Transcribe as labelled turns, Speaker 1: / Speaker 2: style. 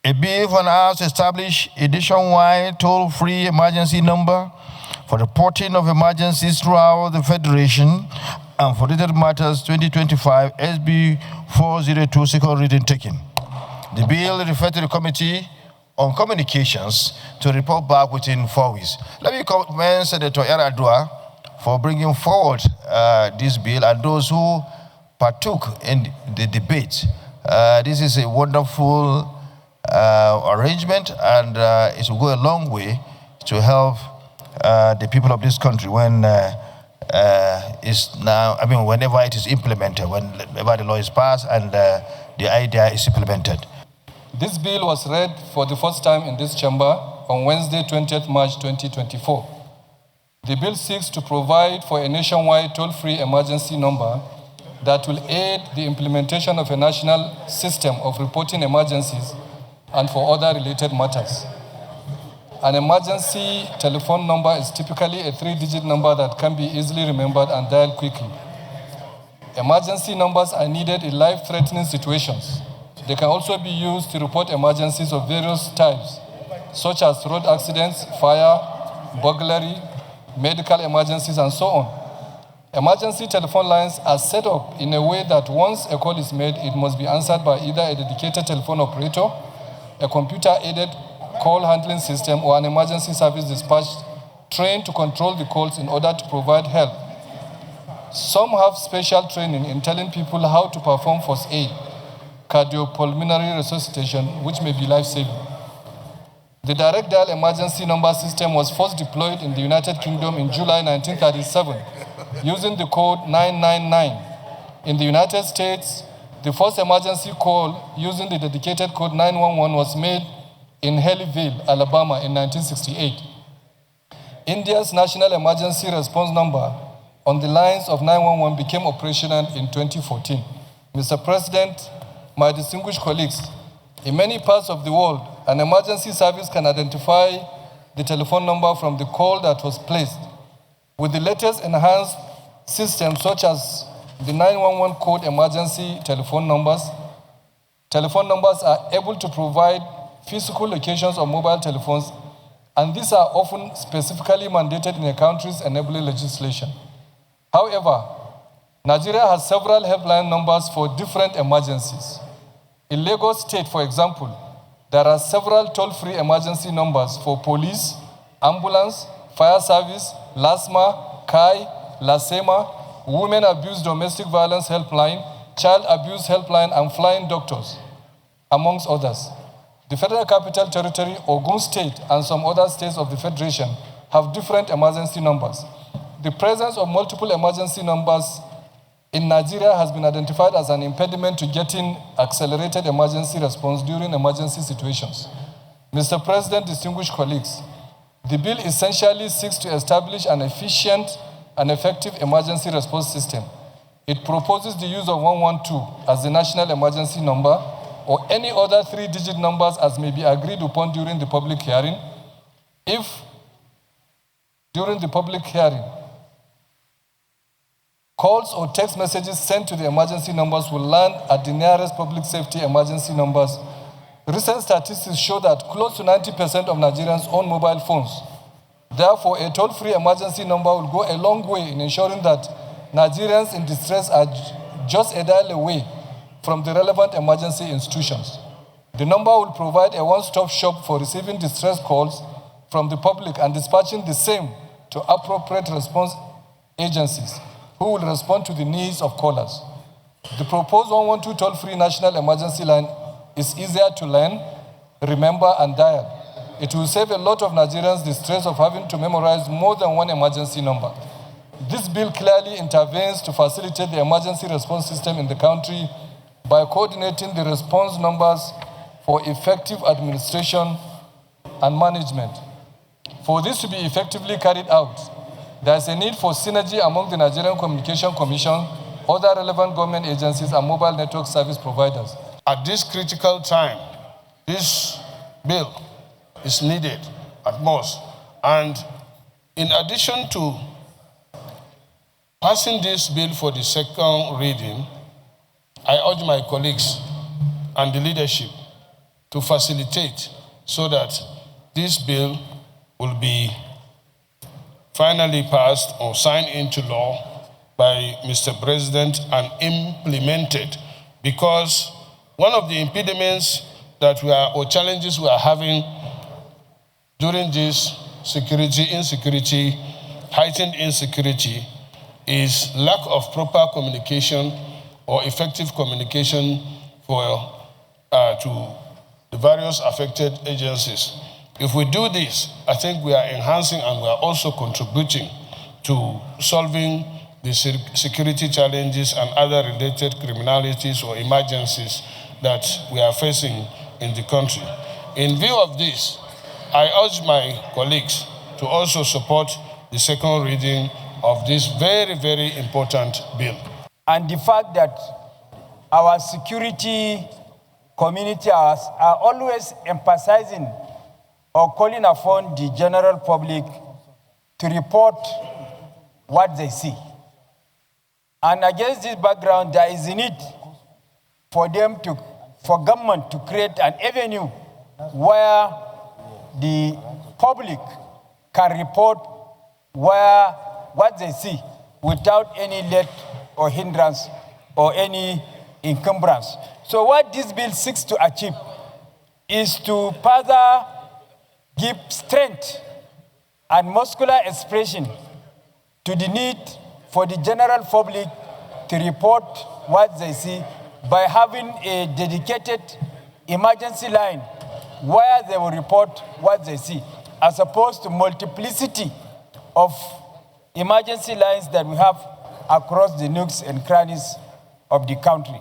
Speaker 1: A bill for an House to establish a nationwide toll-free emergency number for reporting of emergencies throughout the Federation and for related matters 2025 SB 402 second reading taken. The bill referred to the Committee on Communications to report back within 4 weeks. Let me commend Senator Yar'adua for bringing forward this bill and those who partook in the debate. This is a wonderful arrangement, and it will go a long way to help the people of this country when whenever it is implemented, whenever the law is passed and the idea is implemented.
Speaker 2: This bill was read for the first time in this chamber on Wednesday, 20th March 2024. The bill seeks to provide for a nationwide toll-free emergency number that will aid the implementation of a national system of reporting emergencies and for other related matters. An emergency telephone number is typically a 3-digit number that can be easily remembered and dialed quickly. Emergency numbers are needed in life-threatening situations. They can also be used to report emergencies of various types, such as road accidents, fire, burglary, medical emergencies, and so on. Emergency telephone lines are set up in a way that once a call is made, it must be answered by either a dedicated telephone operator, a computer-aided call handling system, or an emergency service dispatch trained to control the calls in order to provide help. Some have special training in telling people how to perform first aid, cardiopulmonary resuscitation, which may be life-saving. The direct dial emergency number system was first deployed in the United Kingdom in July 1937 using the code 999. In the United States, the first emergency call using the dedicated code 911 was made in Haleyville, Alabama in 1968. India's national emergency response number on the lines of 911 became operational in 2014. Mr. President, my distinguished colleagues, in many parts of the world, an emergency service can identify the telephone number from the call that was placed. With the latest enhanced systems such as the 911 code emergency telephone numbers are able to provide physical locations of mobile telephones, and these are often specifically mandated in a country's enabling legislation. However, Nigeria has several helpline numbers for different emergencies. In Lagos State, for example, there are several toll-free emergency numbers for police, ambulance, fire service, LASMA, CAI, LASEMA, women abuse domestic violence helpline, child abuse helpline, and flying doctors, amongst others. The Federal Capital Territory, Ogun State, and some other states of the Federation have different emergency numbers. The presence of multiple emergency numbers in Nigeria has been identified as an impediment to getting accelerated emergency response during emergency situations. Mr. President, distinguished colleagues, the bill essentially seeks to establish an efficient and effective emergency response system. It proposes the use of 112 as the national emergency number or any other 3-digit numbers as may be agreed upon during the public hearing. If during the public hearing, calls or text messages sent to the emergency numbers will land at the nearest public safety emergency numbers. Recent statistics show that close to 90% of Nigerians own mobile phones. Therefore, a toll-free emergency number will go a long way in ensuring that Nigerians in distress are just a dial away from the relevant emergency institutions. The number will provide a one-stop shop for receiving distress calls from the public and dispatching the same to appropriate response agencies who will respond to the needs of callers. The proposed 112 toll-free national emergency line is easier to learn, remember, and dial. It will save a lot of Nigerians the stress of having to memorize more than one emergency number. This bill clearly intervenes to facilitate the emergency response system in the country by coordinating the response numbers for effective administration and management. For this to be effectively carried out, there is a need for synergy among the Nigerian Communication Commission, other relevant government agencies, and mobile network service providers.
Speaker 3: At this critical time, this bill is needed at most. And in addition to passing this bill for the second reading, I urge my colleagues and the leadership to facilitate so that this bill will be finally passed or signed into law by Mr. President and implemented. Because one of the impediments that or challenges we are having during this heightened insecurity, is lack of proper communication or effective communication to the various affected agencies. If we do this, I think we are enhancing and we are also contributing to solving the security challenges and other related criminalities or emergencies that we are facing in the country. In view of this, I urge my colleagues to also support the second reading of this very, very important bill.
Speaker 4: And the fact that our security community are always emphasizing or calling upon the general public to report what they see. And against this background, there is a need for government to create an avenue where the public can report what they see without any let or hindrance or any encumbrance. So what this bill seeks to achieve is to further give strength and muscular expression to the need for the general public to report what they see by having a dedicated emergency line where they will report what they see, as opposed to multiplicity of emergency lines that we have across the nooks and crannies of the country.